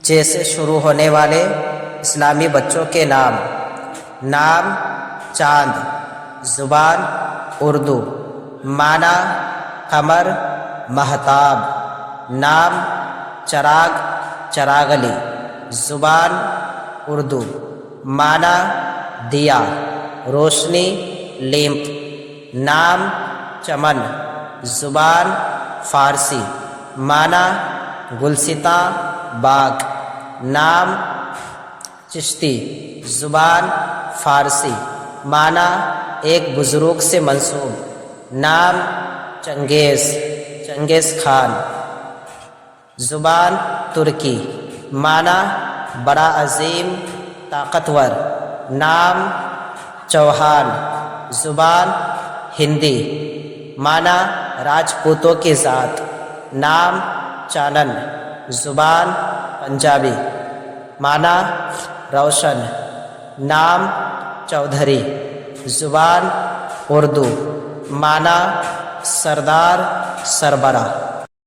جیسے شروع ہونے والے اسلامی بچوں کے نام: نام چاند، زبان اردو، معنی قمر مہتاب، نام چراغ چراغلی، زبان اردو، معنی دیا روشنی لیمپ، نام چمن، زبان فارسی، معنی گلستاں باغ، نام چشتی، زبان فارسی، معنی ایک بزرگ سے منسوب، نام چنگیز خان، زبان ترکی، معنی بڑا عظیم طاقتور، نام چوہان، زبان ہندی، معنی راجپوتوں کی ذات، نام چانن، زبان پنجابی، معنی روشن، نام چودھری، زبان اردو، معنی سردار سربراہ۔